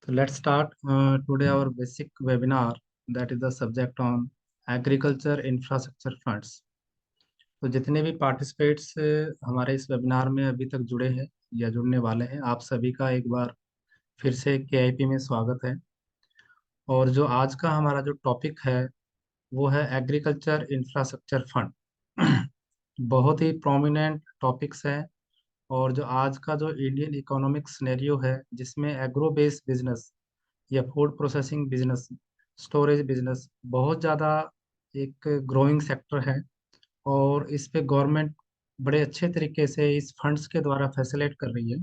So let's start today our basic webinar, that is the subject on agriculture infrastructure funds. तो जितने भी participates हमारे इस webinar में अभी तक जुड़े हैं या जुड़ने वाले हैं, आप सभी का एक बार फिर से केआईपी में स्वागत है। और जो आज का हमारा जो टॉपिक है वो है एग्रीकल्चर इंफ्रास्ट्रक्चर फंड। बहुत ही प्रोमिनेंट टॉपिक्स है। और जो आज का जो इंडियन इकोनॉमिक सिनेरियो है, जिसमें एग्रो बेस्ड बिजनेस या food processing business, storage business बहुत ज़्यादा एक ग्रोइंग सेक्टर है। और इस पे गवर्नमेंट बड़े अच्छे तरीके से इस फंड्स के द्वारा फैसिलिटेट कर रही है।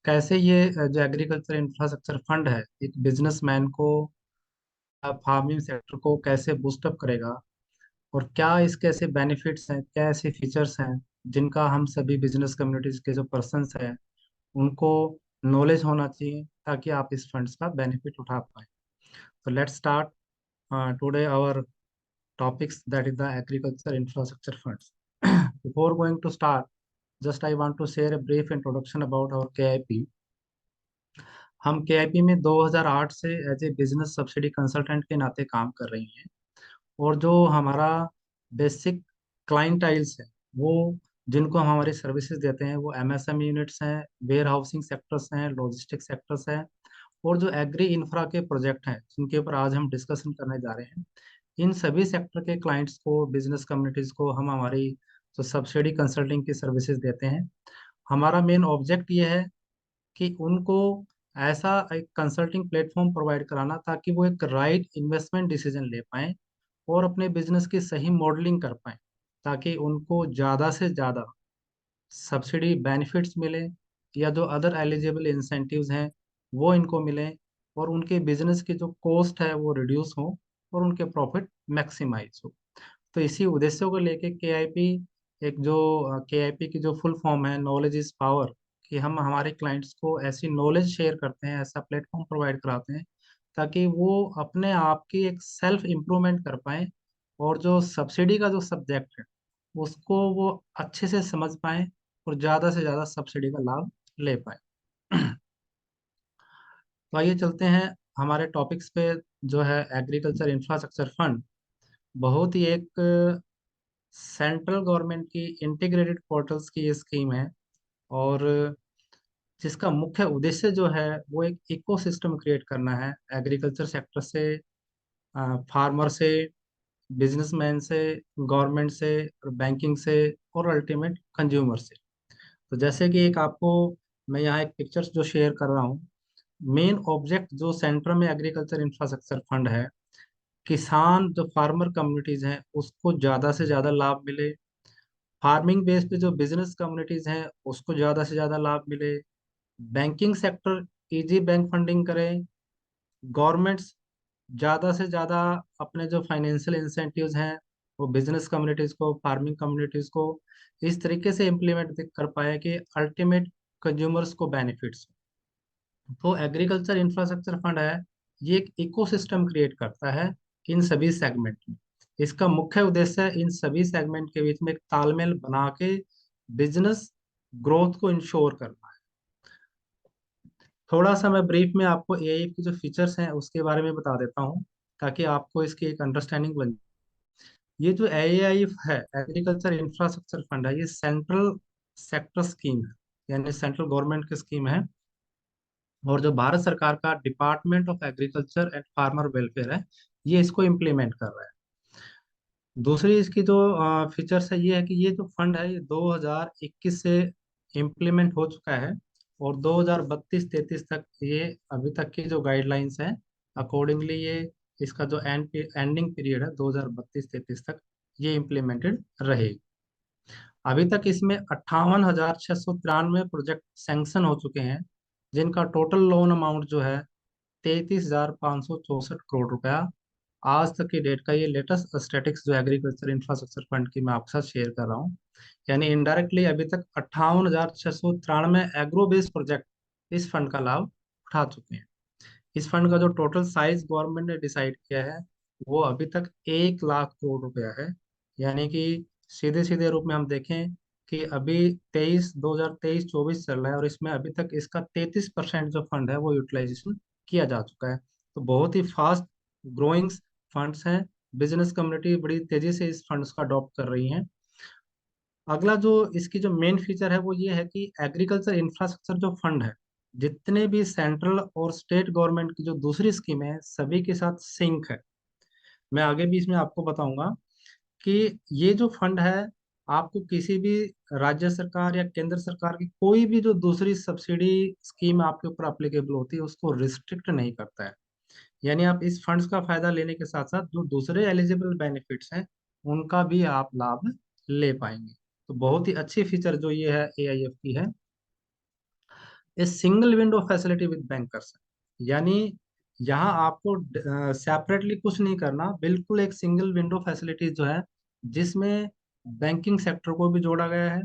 कैसे ये जो एग्रीकल्चर इंफ्रास्ट्रक्चर फंड है एक बिजनेसमैन को, फार्मिंग सेक्टर को कैसे बूस्टअप करेगा, और क्या इसके ऐसे बेनिफिट्स हैं, क्या ऐसे फीचर्स हैं जिनका हम सभी बिजनेस कम्युनिटीज के जो पर्सन्स हैं उनको नॉलेज होना चाहिए, ताकि आप इस फंड्स का बेनिफिट उठा पाए। तो let's start today our topics, that is the agriculture infrastructure funds. Before going to start, just I want to share a brief introduction about our KIP. हम केआईपी में 2008 से as a business subsidy consultant के नाते काम कर रही हैं। और जो हमारा बेसिक क्लाइंटाइल्स है, वो जिनको हम हमारी सर्विसेज देते हैं, वो एमएसएमई यूनिट्स हैं, वेयर हाउसिंग सेक्टर्स हैं, लॉजिस्टिक सेक्टर्स हैं, और जो एग्री इंफ्रा के प्रोजेक्ट हैं जिनके ऊपर आज हम डिस्कशन करने जा रहे हैं, इन सभी सेक्टर के क्लाइंट्स को, बिजनेस कम्युनिटीज को हम हमारी जो सब्सिडी कंसल्टिंग की सर्विसेज देते हैं। हमारा मेन ऑब्जेक्ट ये है कि उनको ऐसा एक कंसल्टिंग प्लेटफॉर्म प्रोवाइड कराना ताकि वो एक राइट इन्वेस्टमेंट डिसीजन ले पाएं और अपने बिजनेस की सही मॉडलिंग कर पाएं, ताकि उनको ज़्यादा से ज़्यादा सब्सिडी बेनिफिट्स मिले या जो अदर एलिजिबल इंसेंटिव्स हैं वो इनको मिलें, और उनके बिजनेस की जो कॉस्ट है वो रिड्यूस हो और उनके प्रॉफिट मैक्सिमाइज हो। तो इसी उद्देश्यों को लेके केआईपी, एक जो केआईपी की जो फुल फॉर्म है नॉलेज इज पावर, कि हम हमारे क्लाइंट्स को ऐसी नॉलेज शेयर करते हैं, ऐसा प्लेटफॉर्म प्रोवाइड कराते हैं ताकि वो अपने आप की एक सेल्फ इम्प्रूवमेंट कर पाएं, और जो सब्सिडी का जो सब्जेक्ट है उसको वो अच्छे से समझ पाएं और ज़्यादा से ज़्यादा सब्सिडी का लाभ ले पाएं। तो आइए चलते हैं हमारे टॉपिक्स पे, जो है एग्रीकल्चर इंफ्रास्ट्रक्चर फंड। बहुत ही एक सेंट्रल गवर्नमेंट की इंटीग्रेटेड पोर्टल्स की ये स्कीम है, और जिसका मुख्य उद्देश्य जो है वो एक इकोसिस्टम क्रिएट करना है एग्रीकल्चर सेक्टर से, फार्मर से, बिजनेसमैन से, गवर्नमेंट से, और बैंकिंग से, और अल्टीमेट कंज्यूमर से। तो जैसे कि एक आपको मैं यहाँ एक पिक्चर्स जो शेयर कर रहा हूँ, मेन ऑब्जेक्ट जो सेंटर में एग्रीकल्चर इंफ्रास्ट्रक्चर फंड है, किसान जो फार्मर कम्युनिटीज हैं उसको ज़्यादा से ज़्यादा लाभ मिले, फार्मिंग बेस पे जो बिजनेस कम्युनिटीज हैं उसको ज़्यादा से ज़्यादा लाभ मिले, banking sector easy bank funding करें, गवर्नमेंट्स ज़्यादा से ज़्यादा अपने जो फाइनेंशियल इंसेंटिव्स हैं वो बिजनेस कम्युनिटीज़ को, फार्मिंग कम्युनिटीज़ को इस तरीके से इम्प्लीमेंट कर पाए कि अल्टीमेट कंज्यूमर्स को बेनिफिट्स। तो एग्रीकल्चर इंफ्रास्ट्रक्चर फंड है, ये एक इकोसिस्टम क्रिएट करता है इन सभी सेगमेंट में। इसका मुख्य उद्देश्य है इन सभी सेगमेंट के बीच में एक तालमेल बना के बिजनेस ग्रोथ को इंश्योर करना है। थोड़ा सा मैं ब्रीफ में आपको एआई की जो फीचर्स हैं उसके बारे में बता देता हूँ, ताकि आपको इसकी एक अंडरस्टैंडिंग बन। ये जो एआई है, एग्रीकल्चर इंफ्रास्ट्रक्चर फंड है, ये सेंट्रल सेक्टर स्कीम है, यानी सेंट्रल गवर्नमेंट की स्कीम है। और जो भारत सरकार का department of agriculture and farmer welfare है, ये इसको इम्प्लीमेंट कर रहा है। दूसरी इसकी जो फीचर्स है, ये है कि ये जो फंड है ये 2021 से इम्प्लीमेंट हो चुका है, और 2032-33 तक ये अभी तक की जो गाइडलाइंस है अकॉर्डिंगली ये इसका जो एंडिंग पीरियड है 2032-33 तक ये इम्प्लीमेंटेड रहेगी। अभी तक इसमें 58,693 प्रोजेक्ट सैंक्शन हो चुके हैं, जिनका टोटल लोन अमाउंट जो है 33,564 करोड़ रुपया आज तक की डेट का। ये लेटेस्ट स्टैटिक्स जो एग्रीकल्चर इंफ्रास्ट्रक्चर फंड की मैं आपके साथ शेयर कर रहा हूँ। यानी इनडायरेक्टली अभी तक 58,693 एग्रो बेस्ड प्रोजेक्ट इस फंड का लाभ उठा चुके हैं। इस फंड का जो टोटल साइज गवर्नमेंट ने डिसाइड किया है वो अभी तक 1 लाख करोड़ रुपया है। यानी कि सीधे सीधे रूप में हम देखें कि अभी 2023-24 चल रहा है, और इसमें अभी तक इसका 33% जो फंड है वो यूटिलाइजेशन किया जा चुका है। तो बहुत ही फास्ट ग्रोइंग फंड्स हैं। बिजनेस कम्युनिटी बड़ी तेजी से इस फंड्स को अडॉप्ट कर रही है। अगला जो इसकी जो मेन फीचर है वो ये है कि एग्रीकल्चर इंफ्रास्ट्रक्चर जो फंड है, जितने भी सेंट्रल और स्टेट गवर्नमेंट की जो दूसरी स्कीमें हैं सभी के साथ सिंक है। मैं आगे भी इसमें आपको बताऊंगा कि ये जो फंड है आपको किसी भी राज्य सरकार या केंद्र सरकार की कोई भी जो दूसरी सब्सिडी स्कीम आपके ऊपर अप्लीकेबल होती है उसको रिस्ट्रिक्ट नहीं करता है। यानी आप इस फंड्स का फायदा लेने के साथ साथ जो दूसरे एलिजिबल बेनिफिट्स हैं उनका भी आप लाभ ले पाएंगे। तो बहुत ही अच्छी फीचर जो ये है एआईएफ की है। A single window facility with bankers, यानी यहाँ आपको सेपरेटली कुछ नहीं करना, बिल्कुल एक सिंगल विंडो फैसिलिटी जो है जिसमें बैंकिंग सेक्टर को भी जोड़ा गया है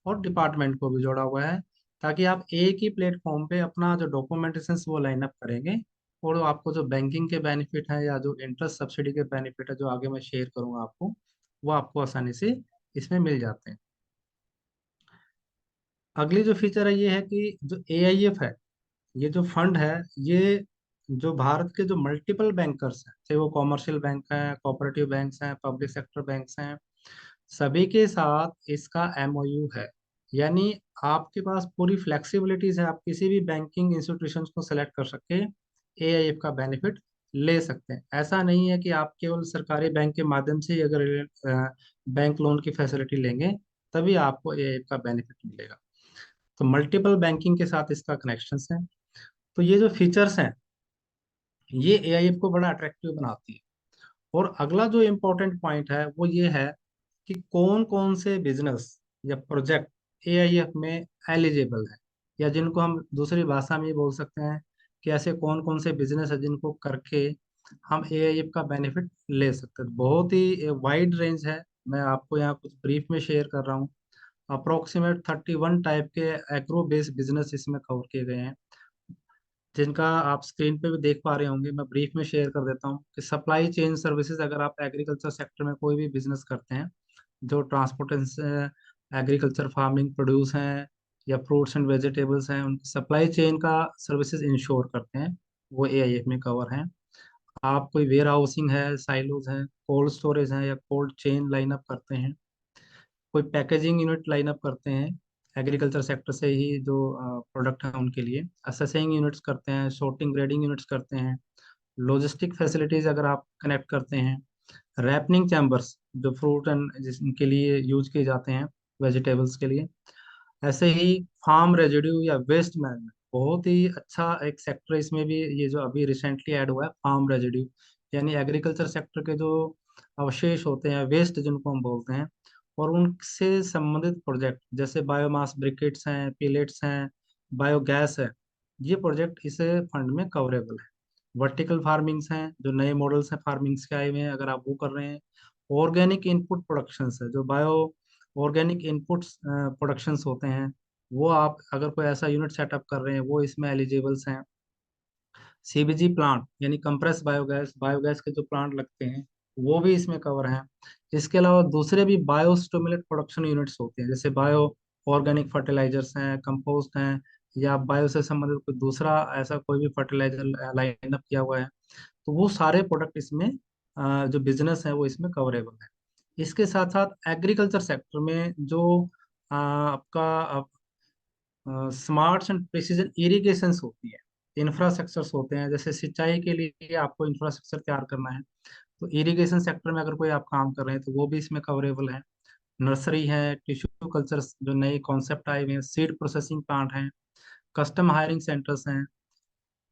और डिपार्टमेंट को भी जोड़ा हुआ है, ताकि आप एक ही प्लेटफॉर्म पे अपना जो डॉक्यूमेंटेशन वो लाइन अप करेंगे और आपको जो बैंकिंग के बेनिफिट है या जो इंटरेस्ट सब्सिडी के बेनिफिट है जो आगे मैं शेयर करूंगा आपको, वो आपको आसानी से इसमें मिल जाते हैं। अगली जो फीचर है ये है कि जो एआईएफ है, ये जो फंड है, ये जो भारत के जो मल्टीपल बैंकर्स हैं, चाहे वो कॉमर्शियल बैंक हैं, कोऑपरेटिव बैंक्स हैं, पब्लिक सेक्टर बैंक्स हैं, सभी के साथ इसका एमओयू है। यानी आपके पास पूरी फ्लेक्सिबिलिटीज है, आप किसी भी बैंकिंग इंस्टीट्यूशंस को सेलेक्ट कर सकते हैं, एआईएफ का बेनिफिट ले सकते हैं। ऐसा नहीं है कि आप केवल सरकारी बैंक के माध्यम से ही अगर बैंक लोन की फैसिलिटी लेंगे तभी आपको एआईएफ का बेनिफिट मिलेगा। तो मल्टीपल बैंकिंग के साथ इसका कनेक्शन है। तो ये जो फीचर्स हैं ये एआईएफ को बड़ा अट्रैक्टिव बनाती है। और अगला जो इम्पोर्टेंट पॉइंट है वो ये है कि कौन कौन से बिजनेस या प्रोजेक्ट एआईएफ में एलिजिबल है, या जिनको हम दूसरी भाषा में ये बोल सकते हैं कि ऐसे कौन कौन से बिजनेस है जिनको करके हम एआईएफ का बेनिफिट ले सकते हैं। बहुत ही वाइड रेंज है, मैं आपको यहाँ कुछ ब्रीफ में शेयर कर रहा हूँ। अप्रोक्सीमेट 31 टाइप के एग्रो बेस्ड बिजनेस इसमें कवर किए गए हैं, जिनका आप स्क्रीन पे भी देख पा रहे होंगे। मैं ब्रीफ में शेयर कर देता हूँ कि सप्लाई चेन सर्विसेज, अगर आप एग्रीकल्चर सेक्टर में कोई भी बिजनेस करते हैं जो ट्रांसपोर्टेशन, एग्रीकल्चर फार्मिंग प्रोड्यूस हैं या फ्रूट्स एंड वेजिटेबल्स हैं, उनकी सप्लाई चेन का सर्विसेज इंश्योर करते हैं, वो एआईएफ में कवर हैं। आप कोई वेयर हाउसिंग है, साइलोज हैं, कोल्ड स्टोरेज हैं या कोल्ड चेन लाइन अप करते हैं, कोई पैकेजिंग यूनिट लाइन अप करते हैं एग्रीकल्चर सेक्टर से ही जो प्रोडक्ट है उनके लिए, असेसिंग यूनिट्स करते हैं, शॉर्टिंग ग्रेडिंग यूनिट्स करते हैं, लॉजिस्टिक फैसिलिटीज अगर आप कनेक्ट करते हैं, रैपनिंग चैम्बर्स जो फ्रूट एंड जिनके लिए यूज किए जाते हैं, वेजिटेबल्स के लिए, ऐसे ही फार्म रेजिड्यू या वेस्ट मैनेजमेंट, बहुत ही अच्छा एक सेक्टर इसमें भी ये जो अभी रिसेंटली ऐड हुआ है फार्म रेजिड्यू, यानी एग्रीकल्चर सेक्टर के जो अवशेष होते हैं, वेस्ट जिनको हम बोलते हैं, और उनसे संबंधित प्रोजेक्ट जैसे बायोमास ब्रिकेट्स हैं, पिलेट्स हैं, बायोगैस है, ये प्रोजेक्ट इस फंड में कवरेबल है। वर्टिकल फार्मिंग्स हैं, जो नए मॉडल्स हैं फार्मिंग्स के आए हुए हैं, अगर आप वो कर रहे हैं। ऑर्गेनिक इनपुट प्रोडक्शंस है, जो बायो ऑर्गेनिक इनपुट्स प्रोडक्शंस होते हैं, वो आप अगर कोई ऐसा यूनिट सेटअप कर रहे हैं वो इसमें एलिजिबल्स हैं। सीबीजी प्लांट यानी कंप्रेस बायोगैस, बायोगैस के जो प्लांट लगते हैं वो भी इसमें कवर हैं। इसके अलावा दूसरे भी बायो स्टिमुलेट प्रोडक्शन यूनिट्स होते हैं, जैसे बायो ऑर्गेनिक फर्टिलाइजर्स हैं, कंपोस्ट हैं, या बायो से संबंधित कोई दूसरा ऐसा कोई भी फर्टिलाइजर लाइन अप किया हुआ है, तो वो सारे प्रोडक्ट इसमें जो बिजनेस है वो इसमें कवरेबल है। इसके साथ साथ एग्रीकल्चर सेक्टर में जो आपका स्मार्ट्स एंड प्रिसीजन इरिगेशंस होती है, इंफ्रास्ट्रक्चर्स होते हैं, जैसे सिंचाई के लिए आपको इंफ्रास्ट्रक्चर तैयार करना है, तो इरिगेशन सेक्टर में अगर कोई आप काम कर रहे हैं तो वो भी इसमें कवरेबल है। नर्सरी है, टिश्यू कल्चर जो नए कॉन्सेप्ट आए हुए हैं, सीड प्रोसेसिंग प्लांट हैं, कस्टम हायरिंग सेंटर्स हैं,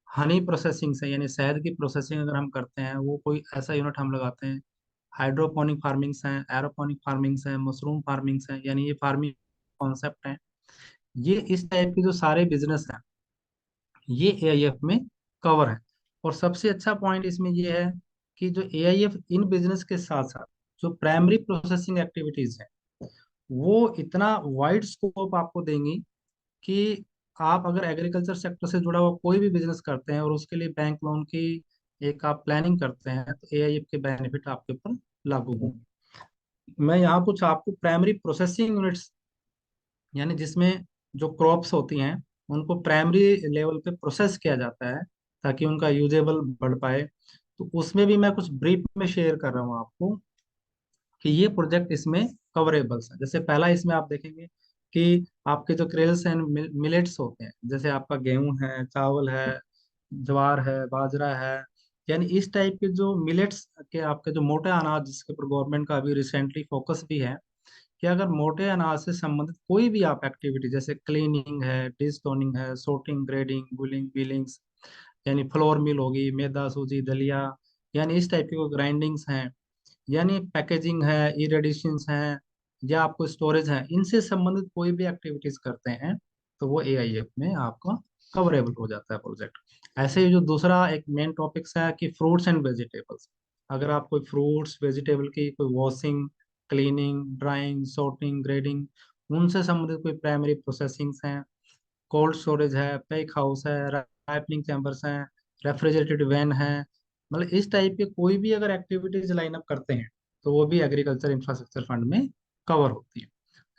हनी प्रोसेसिंग से यानी शहद की प्रोसेसिंग अगर हम करते हैं वो कोई ऐसा यूनिट हम लगाते हैं, हाइड्रोपोनिक फार्मिंग्स हैं, एरोपोनिक फार्मिंग्स हैं, मशरूम फार्मिंग्स हैं, यानी ये फार्मिंग कॉन्सेप्ट हैं। ये इस टाइप के जो सारे बिजनेस हैं ये एआईएफ में कवर है। और सबसे अच्छा पॉइंट इसमें ये है कि जो एआईएफ इन बिजनेस के साथ साथ जो प्राइमरी प्रोसेसिंग एक्टिविटीज है वो इतना वाइड स्कोप आपको देंगी कि आप अगर एग्रीकल्चर सेक्टर से जुड़ा हुआ कोई भी बिजनेस करते हैं और उसके लिए बैंक लोन की एक आप प्लानिंग करते हैं तो एआईएफ के बेनिफिट आपके ऊपर लागू होंगे। मैं यहाँ कुछ आपको प्राइमरी प्रोसेसिंग यूनिट्स, यानी जिसमें जो क्रॉप्स होती हैं उनको प्राइमरी लेवल पे प्रोसेस किया जाता है, ताकि उनका यूजेबल बढ़ पाए। तो उसमें भी मैं कुछ ब्रीफ में शेयर कर रहा हूँ आपको कि ये प्रोजेक्ट इसमें कवरेबल्स है। जैसे पहला इसमें आप देखेंगे कि आपके जो क्रेल्स एंड मिलेट्स होते हैं, जैसे आपका गेहूं है, चावल है, ज्वार है, बाजरा है, यानी इस टाइप के जो मिलेट्स के आपके जो मोटे अनाज, जिसके ऊपर गवर्नमेंट का अभी रिसेंटली फोकस भी है, कि अगर मोटे अनाज से संबंधित कोई भी आप एक्टिविटी, जैसे क्लीनिंग है, डिस्टोनिंग है, सोर्टिंग, ग्रेडिंग, बुलिंग, बीलिंग्स, यानी फ्लोर मिल होगी, मैदा, सूजी, दलिया, यानी इस टाइप की ग्राइंडिंग्स हैं, यानी पैकेजिंग है, इरेडिशंस हैं, या आपको स्टोरेज है, इनसे संबंधित कोई भी एक्टिविटीज करते हैं तो वो एआईएफ में आपका कवरेबल हो जाता है प्रोजेक्ट। ऐसे ही जो दूसरा एक मेन टॉपिक्स है कि फ्रूट्स एंड वेजिटेबल्स, अगर आप कोई फ्रूट्स वेजिटेबल की कोई washing, cleaning, drawing, sorting, grading, उनसे संबंधित कोई प्राइमरी प्रोसेसिंग्स हैं, कोल्ड स्टोरेज है, पैक हाउस है, राइपनिंग चैम्बर्स हैं, रेफ्रिजरेटेड वैन है, मतलब इस टाइप के कोई भी अगर एक्टिविटीज लाइन अप करते हैं तो वो भी एग्रीकल्चर इंफ्रास्ट्रक्चर फंड में कवर होती है।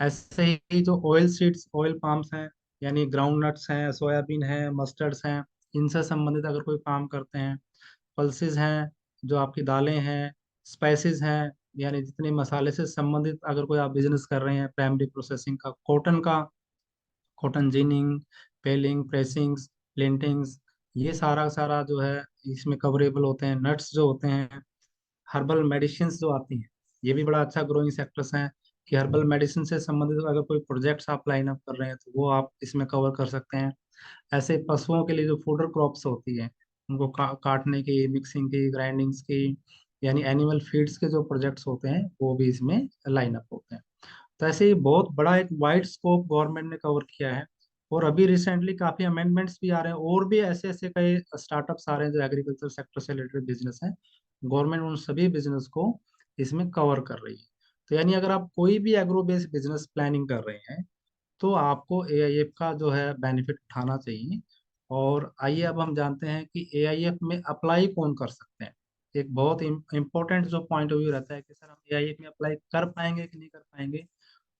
ऐसे ही जो ऑयल सीड्स, ऑयल पाम्स हैं, यानी ग्राउंड नट्स हैं, सोयाबीन है, मस्टर्ड्स हैं, इनसे संबंधित अगर कोई काम करते हैं, पल्सेस हैं, जो आपकी दालें हैं, स्पाइसेस हैं, यानी जितने मसाले से संबंधित अगर कोई आप बिजनेस कर रहे हैं, प्राइमरी प्रोसेसिंग का, कॉटन का, कॉटन जिनिंग, पेलिंग, प्रेसिंग्स, प्लेंटिंग्स, ये सारा सारा जो है इसमें कवरेबल होते हैं। नट्स जो होते हैं, हर्बल मेडिसिन जो आती हैं, ये भी बड़ा अच्छा ग्रोइंग सेक्टर्स हैं, कि हर्बल मेडिसिन से संबंधित अगर कोई प्रोजेक्ट्स आप लाइन अप कर रहे हैं तो वो आप इसमें कवर कर सकते हैं। ऐसे पशुओं के लिए जो फूडर क्रॉप्स होती है, उनको काटने की, मिक्सिंग की, ग्राइंडिंग्स की, यानी एनिमल फीड्स के जो प्रोजेक्ट्स होते हैं वो भी इसमें लाइन अप होते हैं। तो ऐसे ही बहुत बड़ा एक वाइड स्कोप गवर्नमेंट ने कवर किया है। और अभी रिसेंटली काफी अमेंडमेंट्स भी आ रहे हैं, और भी ऐसे ऐसे कई स्टार्टअप्स आ रहे हैं जो एग्रीकल्चर सेक्टर से रिलेटेड बिजनेस हैं। गवर्नमेंट उन सभी बिजनेस को इसमें कवर कर रही है। तो यानी अगर आप कोई भी एग्रो बेस्ड बिजनेस प्लानिंग कर रहे हैं तो आपको एआईएफ का जो है बेनिफिट उठाना चाहिए। और आइए अब हम जानते हैं कि एआईएफ में अप्लाई कौन कर सकते हैं। एक बहुत इंपॉर्टेंट जो पॉइंट ऑफ व्यू रहता है कि सर हम एआईएफ में अप्लाई कर पाएंगे कि नहीं कर पाएंगे।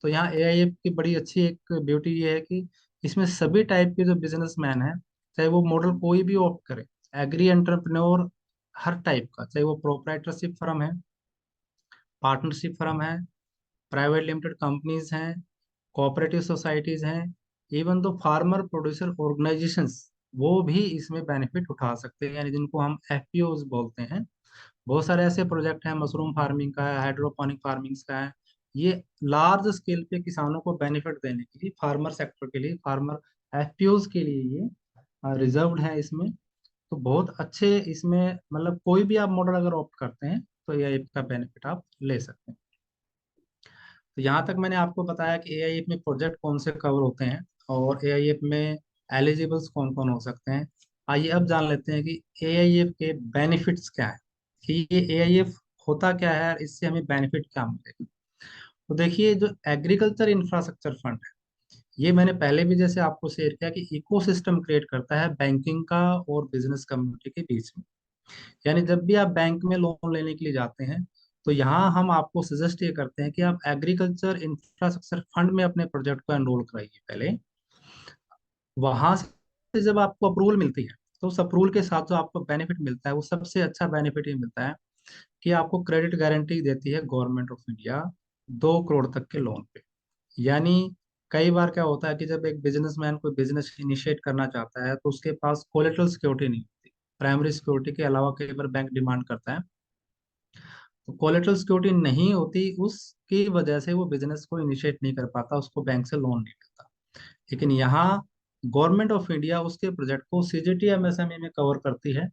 तो यहाँ एआईएफ की बड़ी अच्छी एक ब्यूटी ये है कि इसमें सभी टाइप के जो बिजनेसमैन हैं, चाहे वो मॉडल कोई भी ऑप्ट करे, एग्री एंटरप्रेन्योर हर टाइप का, चाहे वो प्रोप्राइटरशिप फर्म है, पार्टनरशिप फर्म है, प्राइवेट लिमिटेड कंपनीज हैं, कोऑपरेटिव सोसाइटीज हैं, इवन तो फार्मर प्रोड्यूसर ऑर्गेनाइजेशंस, वो भी इसमें बेनिफिट उठा सकते हैं, यानी जिनको हम एफपीओज बोलते हैं। बहुत सारे ऐसे प्रोजेक्ट हैं, मशरूम फार्मिंग का है, हाइड्रोपोनिक फार्मिंग का है, ये लार्ज स्केल पे किसानों को बेनिफिट देने के लिए, फार्मर सेक्टर के लिए, फार्मर एफपीओज के लिए ये रिजर्व्ड है इसमें। तो बहुत अच्छे इसमें, मतलब कोई भी आप मॉडल अगर ऑप्ट करते हैं तो ये का बेनिफिट आप ले सकते हैं। तो यहाँ तक मैंने आपको बताया कि एआईएफ में प्रोजेक्ट कौन से कवर होते हैं और एआईएफ में एलिजिबल्स कौन कौन हो सकते हैं। आइए अब जान लेते हैं कि एआईएफ के बेनिफिट्स क्या है, कि ये एआईएफ होता क्या है और इससे हमें बेनिफिट क्या मिलेगा। तो देखिए, जो एग्रीकल्चर इंफ्रास्ट्रक्चर फंड है, ये मैंने पहले भी जैसे आपको शेयर किया कि इकोसिस्टम क्रिएट करता है बैंकिंग का और बिजनेस कम्युनिटी के बीच में। यानी जब भी आप बैंक में लोन लेने के लिए जाते हैं तो यहाँ हम आपको सजेस्ट ये करते हैं कि आप एग्रीकल्चर इंफ्रास्ट्रक्चर फंड में अपने प्रोजेक्ट को एनरोल कराइए पहले। वहां से जब आपको अप्रूवल मिलती है तो उस अप्रूवल के साथ जो आपको बेनिफिट मिलता है वो सबसे अच्छा बेनिफिट ये मिलता है कि आपको क्रेडिट गारंटी देती है गवर्नमेंट ऑफ इंडिया 2 करोड़ तक के लोन पे। यानी कई बार क्या होता है कि जब एक बिजनेसमैन कोई बिजनेस इनिशिएट करना चाहता है तो उसके पास कोलेटरल सिक्योरिटी नहीं होती, प्राइमरी सिक्योरिटी के अलावा कई बार बैंक डिमांड करता है, तो कोलेटरल सिक्योरिटी नहीं होती, उसकी वजह से वो बिजनेस को इनिशिएट नहीं कर पाता, उसको बैंक से लोन नहीं मिलता। लेकिन यहाँ गवर्नमेंट ऑफ इंडिया उसके प्रोजेक्ट को सीजीटी एमएसएमई में कवर करती है,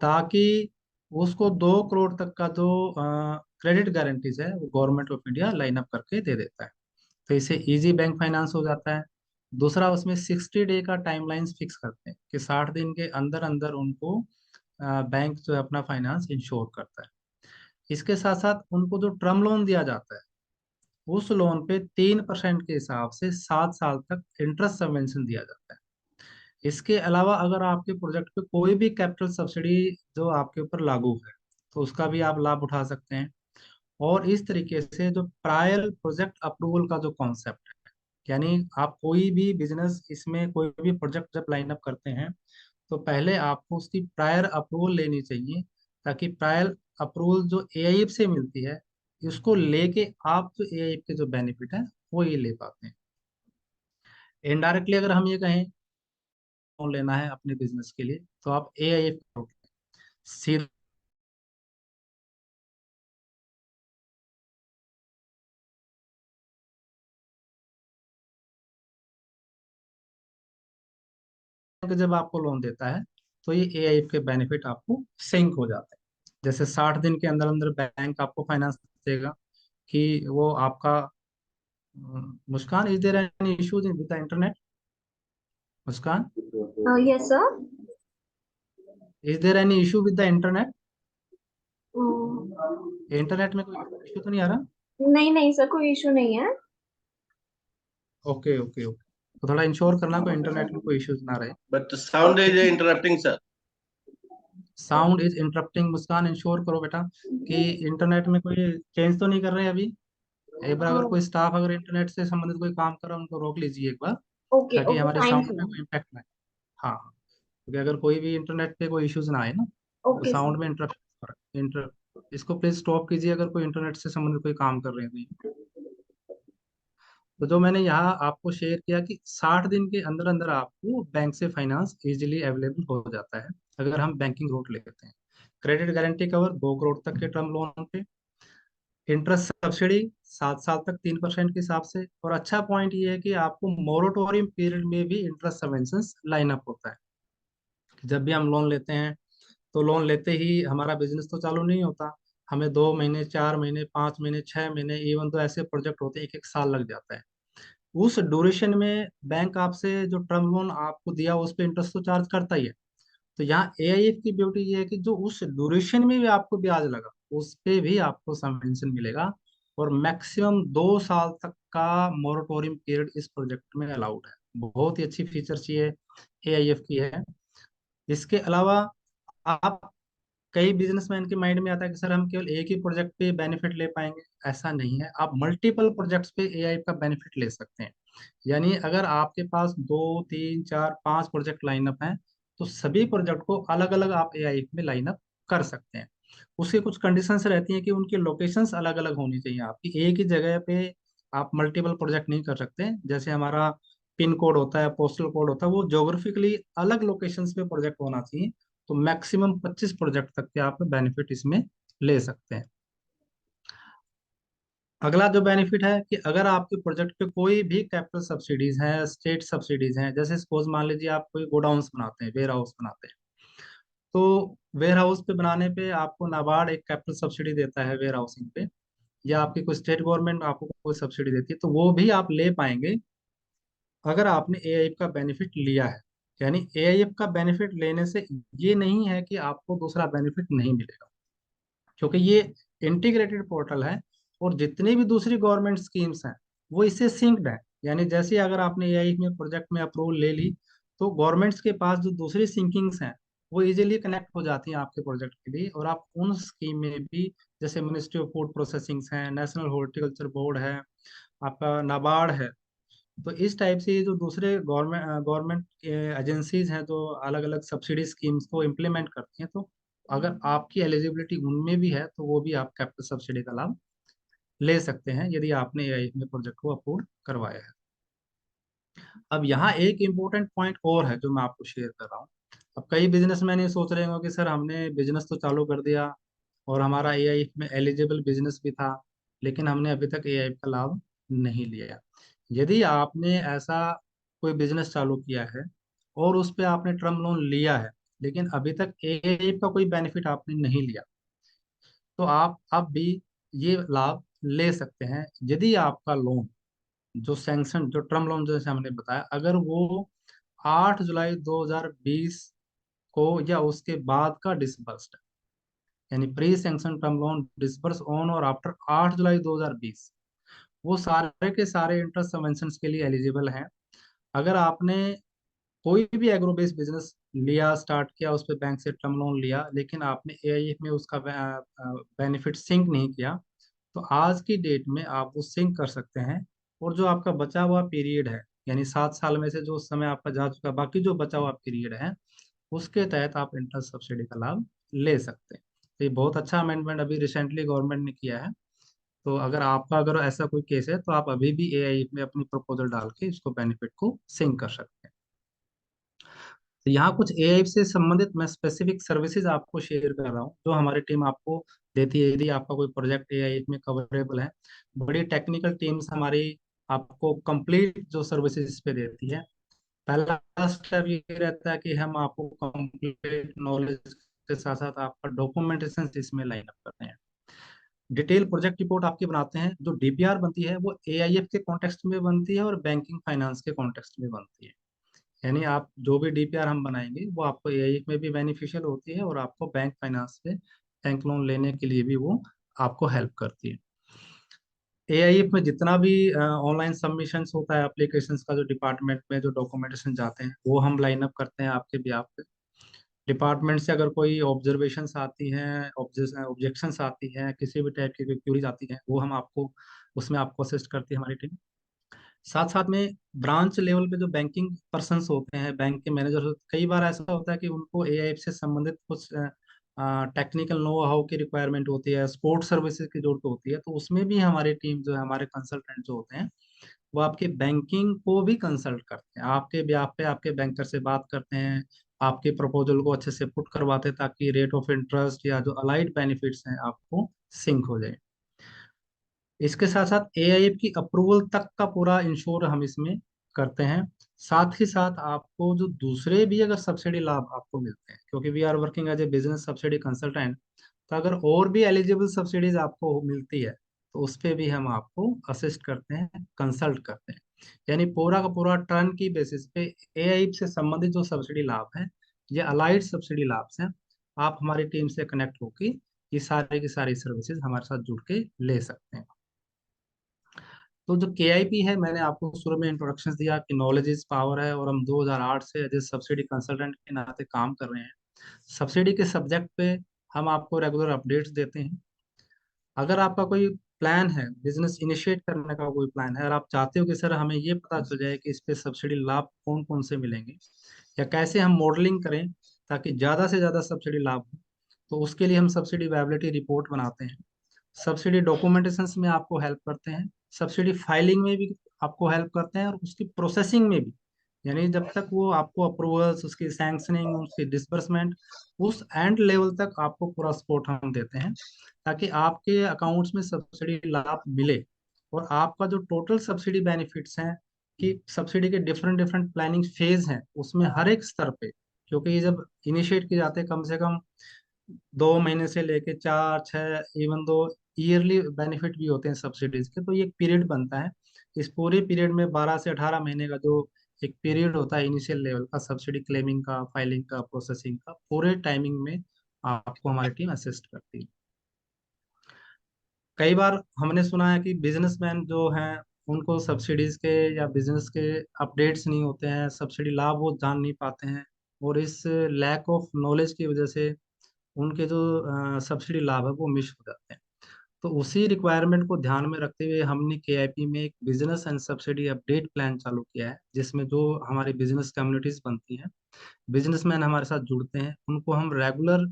ताकि उसको 2 करोड़ तक का जो क्रेडिट गारंटीज है वो government of India line up करके दे देता है। तो इससे इजी बैंक फाइनेंस हो जाता है। दूसरा, उसमें 60 डे का टाइमलाइंस फिक्स करते हैं कि 60 दिन के अंदर अंदर उनको बैंक जो है अपना फाइनेंस इंश्योर करता है। इसके साथ साथ उनको जो टर्म लोन दिया जाता है उस लोन पे 3% के हिसाब से 7 साल तक इंटरेस्ट सबवेंशन दिया जाता है। इसके अलावा अगर आपके प्रोजेक्ट पे कोई भी कैपिटल सब्सिडी जो आपके ऊपर लागू है तो उसका भी आप लाभ उठा सकते हैं। और इस तरीके से जो प्रायर प्रोजेक्ट अप्रूवल का जो कॉन्सेप्ट है, यानी आप कोई भी बिजनेस इसमें कोई भी प्रोजेक्ट जब लाइन अप करते हैं तो पहले आपको उसकी प्रायर अप्रूवल लेनी चाहिए, ताकि प्रायर अप्रूवल जो एआईएफ से मिलती है, इसको लेके आप जो एआईएफ के जो बेनिफिट है वो ये ले पाते हैं। इनडायरेक्टली अगर हम ये कहें लोन लेना है अपने बिजनेस के लिए, तो आप एआईएफ सीधे बैंक जब आपको लोन देता है तो ये एआईएफ के बेनिफिट आपको सिंक हो जाते हैं। जैसे 60 दिन के अंदर अंदर बैंक आपको फाइनेंस देगा कि वो आपका Muskan, is there any issues with the internet? Muskan, yes sir. Is there any issue with the internet? Internet में कोई इशू तो नहीं आ रहा? नहीं नहीं सर, कोई इशू नहीं है। ओके ओके ओके, तो थोड़ा इंश्योर करना कोई इंटरनेट में कोई इश्यूज ना रहे। But the sound is okay. interrupting, sir. Sound is interrupting, Muskan ensure करो बेटा कि इंटरनेट में कोई चेंज तो नहीं कर रहे हैं अभी। एक बार अगर कोई स्टाफ अगर इंटरनेट से संबंधित कोई काम कर रहा है, उनको रोक लीजिए एक बार, ओके ताकि ओके हमारे फाइन साउंड में सर। कोई इम्पैक्ट ना आए। हाँ हाँ, क्योंकि अगर कोई भी इंटरनेट पे कोई इश्यूज ना आए ना, तो ओके साउंड सर। में इंटर इसको प्लीज स्टॉप कीजिए अगर कोई इंटरनेट से संबंधित कोई काम कर रहे हैं तो। तो जो मैंने यहाँ आपको शेयर किया कि 60 दिन के अंदर अंदर आपको बैंक से फाइनेंस इजीली अवेलेबल हो जाता है, अगर हम बैंकिंग रूट लेते हैं। क्रेडिट गारंटी कवर 2 करोड़ तक के टर्म लोन पे, इंटरेस्ट सब्सिडी 7 साल तक 3% के हिसाब से, और अच्छा पॉइंट ये है कि आपको मोरेटोरियम पीरियड में भी इंटरेस्ट सबवेंशन लाइन अप होता है। जब भी हम लोन लेते हैं तो लोन लेते ही हमारा बिजनेस तो चालू नहीं होता, हमें 2 महीने, 4 महीने, 5 महीने, 6 महीने, इवन तो ऐसे प्रोजेक्ट होते हैं 1 1 साल लग जाता है। उस ड्यूरेशन में बैंक आपसे जो टर्म लोन आपको दिया उस पर इंटरेस्ट तो चार्ज करता ही है। तो यहाँ एआईएफ की ब्यूटी ये है कि जो उस ड्यूरेशन में भी आपको ब्याज लगा उस पे भी आपको सबवेंशन मिलेगा, और मैक्सिमम 2 साल तक का मोरेटोरियम पीरियड इस प्रोजेक्ट में अलाउड है। बहुत ही अच्छी फीचर्स ये एआईएफ की है। इसके अलावा आप, कई बिजनेसमैन के माइंड में आता है कि सर हम केवल एक ही प्रोजेक्ट पे बेनिफिट ले पाएंगे। ऐसा नहीं है, आप मल्टीपल प्रोजेक्ट्स पे एआई का बेनिफिट ले सकते हैं। यानी अगर आपके पास 2 3 4 5 प्रोजेक्ट लाइनअप हैं, तो सभी प्रोजेक्ट को अलग अलग आप एआई में लाइनअप कर सकते हैं। उसकी कुछ कंडीशंस रहती हैं कि उनकी लोकेशंस अलग अलग होनी चाहिए, आपकी एक ही जगह पे आप मल्टीपल प्रोजेक्ट नहीं कर सकते। जैसे हमारा पिन कोड होता है, पोस्टल कोड होता है, वो जोग्राफिकली अलग लोकेशंस पे प्रोजेक्ट होना चाहिए। तो मैक्सिमम 25 प्रोजेक्ट तक के आप बेनिफिट इसमें ले सकते हैं। अगला जो बेनिफिट है कि अगर आपके प्रोजेक्ट पे कोई भी कैपिटल सब्सिडीज हैं, स्टेट सब्सिडीज हैं, जैसे सपोज मान लीजिए आप कोई गोडाउंस बनाते हैं, वेयर हाउस बनाते हैं, तो वेयर हाउस पे बनाने पे आपको नाबार्ड एक कैपिटल सब्सिडी देता है वेयर हाउसिंग पे, या आपकी कोई स्टेट गवर्नमेंट आपको कोई सब्सिडी देती है, तो वो भी आप ले पाएंगे अगर आपने एआईएफ का बेनिफिट लिया है। यानी एआईएफ का बेनिफिट लेने से ये नहीं है कि आपको दूसरा बेनिफिट नहीं मिलेगा, क्योंकि ये इंटीग्रेटेड पोर्टल है, और जितनी भी दूसरी गवर्नमेंट स्कीम्स हैं वो इससे सिंक्ड है। यानी जैसे ही अगर आपने एआई में प्रोजेक्ट में अप्रूवल ले ली, तो गवर्नमेंट्स के पास जो दूसरी सिंकिंग्स हैं वो इजीली कनेक्ट हो जाती हैं आपके प्रोजेक्ट के लिए, और आप उन स्कीम में भी, जैसे मिनिस्ट्री ऑफ फूड प्रोसेसिंग है, नेशनल हॉर्टिकल्चर बोर्ड है, आपका नाबार्ड है, तो इस टाइप से ये जो दूसरे गवर्नमेंट गवर्नमेंट एजेंसीज हैं जो अलग अलग सब्सिडी स्कीम्स को इम्प्लीमेंट करती हैं, तो अगर आपकी एलिजिबिलिटी उनमें भी है तो वो भी आप कैपिटल सब्सिडी का लाभ ले सकते हैं, यदि आपने एआई में प्रोजेक्ट को अप्रूव करवाया है। अब यहाँ एक इम्पोर्टेंट पॉइंट और है जो मैं आपको शेयर कर रहा हूँ। अब कई बिजनेसमैन ये सोच रहे होंगे कि सर हमने बिजनेस तो चालू कर दिया और हमारा एआई में एलिजिबल बिजनेस भी था, लेकिन हमने अभी तक एआई का लाभ नहीं लिया। यदि आपने ऐसा कोई बिजनेस चालू किया है और उस पे आपने टर्म लोन लिया है, लेकिन अभी तक एआई का कोई बेनिफिट आपने नहीं लिया, तो आप अब भी ये लाभ ले सकते हैं। यदि आपका लोन जो सैंक्शन, जो टर्म लोन जैसे हमने बताया, अगर वो 8 जुलाई 2020 को या उसके बाद का डिसबर्स्ड, यानी pre sanction term loan disburse on और आफ्टर 8 जुलाई 2020, वो सारे के सारे इंटरेस्ट सबवेंशन के लिए एलिजिबल हैं। अगर आपने कोई भी एग्रो बेस्ड बिजनेस लिया, स्टार्ट किया, उस पर बैंक से टर्म लोन लिया, लेकिन आपने एआईएफ में उसका बेनिफिट सिंक नहीं किया, तो आज की डेट में आप वो सिंक कर सकते हैं। और जो आपका बचा हुआ पीरियड है, यानी 7 साल में से जो समय आपका जा चुका, बाकी जो बचा हुआ पीरियड है, उसके तहत आप इंटरेस्ट सब्सिडी का लाभ ले सकते हैं। तो ये बहुत अच्छा अमेंडमेंट अभी रिसेंटली गवर्नमेंट ने किया है। तो अगर ऐसा कोई केस है तो आप अभी भी एआई में अपनी प्रपोजल डाल के इसको बेनिफिट को सिंक कर सकते हैं। तो यहाँ कुछ एआई से संबंधित मैं स्पेसिफिक सर्विसेज आपको शेयर कर रहा हूँ जो हमारी टीम आपको देती है, यदि आपका कोई प्रोजेक्ट एआई में कवरेबल है। बड़ी टेक्निकल टीम्स हमारी आपको कंप्लीट जो सर्विसेज इस पे देती है। पहला स्टेप ये रहता है कि हम आपको कंप्लीट नॉलेज के साथ साथ आपका डॉक्यूमेंटेशन इसमें लाइन अप करते हैं। डिटेल प्रोजेक्ट रिपोर्ट आपकी बनाते हैं। जो डीपीआर बनती है वो एआईएफ के कॉन्टेक्स्ट में बनती है और बैंकिंग फाइनेंस के कॉन्टेक्स्ट में बनती है। यानी आप जो भी डीपीआर हम बनाएंगे वो आपको एआईएफ में भी बेनिफिशियल होती है और आपको बैंक फाइनेंस से बैंक लोन लेने के लिए भी वो आपको हेल्प करती है। एआईएफ में जितना भी ऑनलाइन सबमिशंस होता है एप्लीकेशंस का, जो डिपार्टमेंट में जो डॉक्यूमेंटेशन जाते हैं वो हम लाइन अप करते हैं आपके बिहाफ पे। डिपार्टमेंट से अगर कोई ऑब्जर्वेशंस आती हैं, ऑब्जेक्शंस आती हैं, किसी भी टाइप की कोई क्यूरीज आती हैं, वो हम आपको उसमें आपको असिस्ट करती है हमारी टीम। साथ साथ में ब्रांच लेवल पे जो बैंकिंग पर्सन्स होते हैं, बैंक के मैनेजर होते हैं, कई बार ऐसा होता है कि उनको एआई से संबंधित कुछ टेक्निकल नो हाउ की रिक्वायरमेंट होती है, स्पोर्ट सर्विसेज की जरूरत होती है, तो उसमें भी हमारी टीम जो है, हमारे कंसल्टेंट जो होते हैं, वो आपके बैंकिंग को भी कंसल्ट करते हैं, आपके ब्याह पे आपके बैंकर से बात करते हैं, आपके प्रपोजल को अच्छे से पुट करवाते हैं ताकि रेट ऑफ इंटरेस्ट या जो अलाइड बेनिफिट्स हैं आपको सिंक हो जाए। इसके साथ साथ एआईएफ की अप्रूवल तक का पूरा इंश्योर हम इसमें करते हैं। साथ ही साथ आपको जो दूसरे भी अगर सब्सिडी लाभ आपको मिलते हैं, क्योंकि we are working as a business subsidy consultant, तो अगर और भी एलिजिबल सब्सिडीज आपको मिलती है तो उस पे भी हम आपको असिस्ट करते हैं, कंसल्ट करते हैं। यानी पूरा का पूरा टर्न की बेसिस पे एआई से संबंधित जो सब्सिडी लाभ है या अलाइड सब्सिडी लाभ हैं, आप हमारी टीम से कनेक्ट होकर ये सारे की सारी सर्विसेज हमारे साथ जुड़ के ले सकते हैं। तो जो केआईपी है, मैंने आपको शुरू में इंट्रोडक्शन दिया कि नॉलेज इज पावर है, और हम 2008 से एज ए सब्सिडी कंसल्टेंट के नाते काम कर रहे हैं। सब्सिडी के सब्जेक्ट पे हम आपको रेगुलर अपडेट्स देते हैं। अगर आपका कोई प्लान है, बिजनेस इनिशिएट करने का कोई प्लान है, और आप चाहते हो कि सर हमें ये पता चल जाए कि इस पे सब्सिडी लाभ कौन कौन से मिलेंगे या कैसे हम मॉडलिंग करें ताकि ज़्यादा से ज़्यादा सब्सिडी लाभ हो, तो उसके लिए हम सब्सिडी वायबिलिटी रिपोर्ट बनाते हैं। सब्सिडी डॉक्यूमेंटेशन में आपको हेल्प करते हैं, सब्सिडी फाइलिंग में भी आपको हेल्प करते हैं, और उसकी प्रोसेसिंग में भी। यानी जब तक वो आपको अप्रूवल्स, उसकी सैंक्शनिंग, उसकी डिसबर्समेंट, उस एंड लेवल तक आपको पूरा सपोर्ट हम देते हैं ताकि आपके अकाउंट्स में सब्सिडी लाभ मिले। और आपका जो टोटल सब्सिडी बेनिफिट्स हैं, कि सब्सिडी के डिफरेंट डिफरेंट प्लानिंग फेज हैं उसमें हर एक स्तर पे, क्योंकि ये जब इनिशिएट किए जाते हैं कम से कम 2 महीने से लेके 4 6, इवन दो ईयरली बेनिफिट भी होते हैं सब्सिडीज के, तो ये एक पीरियड बनता है। इस पूरे पीरियड में 12 से 18 महीने का जो एक पीरियड होता है इनिशियल लेवल का, सब्सिडी क्लेमिंग का, फाइलिंग का, प्रोसेसिंग का, पूरे टाइमिंग में आपको हमारी टीम असिस्ट करती है। कई बार हमने सुना है कि बिजनेसमैन जो हैं उनको सब्सिडीज के या बिजनेस के अपडेट्स नहीं होते हैं, सब्सिडी लाभ वो जान नहीं पाते हैं, और इस लैक ऑफ नॉलेज की वजह से उनके जो सब्सिडी लाभ है वो मिस हो जाते हैं। तो उसी रिक्वायरमेंट को ध्यान में रखते हुए हमने केआईपी में एक business and subsidy update plan चालू किया है, जिसमें जो हमारी बिजनेस कम्युनिटीज बनती हैं, बिजनेसमैन हमारे साथ जुड़ते हैं, उनको हम रेगुलर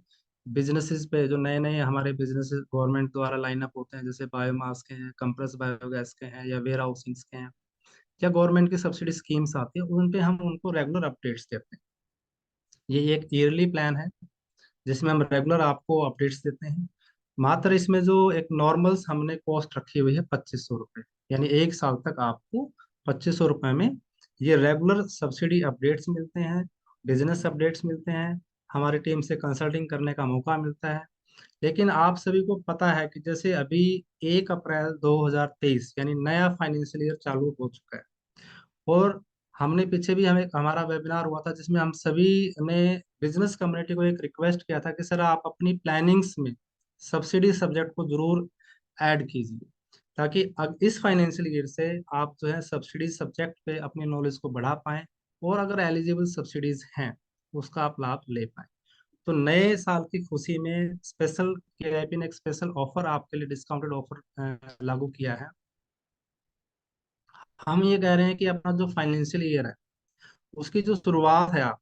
बिजनेसेस पे जो नए नए हमारे बिजनेस गवर्नमेंट द्वारा लाइन अप होते हैं, जैसे बायोमास के हैं, कंप्रेस बायोगैस के हैं, या वेयर हाउसिंग्स के हैं, या गवर्नमेंट की सब्सिडी स्कीम्स आती है, उन पे हम उनको रेगुलर अपडेट्स देते हैं। ये एक ईयरली प्लान है जिसमें हम रेगुलर आपको अपडेट्स देते हैं। मात्र इसमें जो एक नॉर्मल्स हमने कॉस्ट रखी हुई है 2500 रुपये, यानी 1 साल तक आपको 2500 रुपये में ये रेगुलर सब्सिडी अपडेट्स मिलते हैं, बिजनेस अपडेट्स मिलते हैं, हमारी टीम से कंसल्टिंग करने का मौका मिलता है। लेकिन आप सभी को पता है कि जैसे अभी 1 अप्रैल 2023 यानी नया फाइनेंशियल ईयर चालू हो चुका है, और हमने पीछे भी हमें हमारा वेबिनार हुआ था जिसमें हम सभी ने बिजनेस कम्युनिटी को एक रिक्वेस्ट किया था कि सर आप अपनी प्लानिंग्स में सब्सिडी सब्जेक्ट को जरूर ऐड कीजिए, ताकि अब इस फाइनेंशियल ईयर से आप जो है सब्सिडी सब्जेक्ट पे अपनी नॉलेज को बढ़ा पाएं, और अगर एलिजिबल सब्सिडीज हैं उसका आप लाभ ले पाएं। तो नए साल की खुशी में स्पेशल केआईपी ने एक स्पेशल ऑफर आपके लिए, डिस्काउंटेड ऑफर लागू किया है। हम ये कह रहे हैं कि अपना जो फाइनेंशियल ईयर है उसकी जो शुरुआत है आप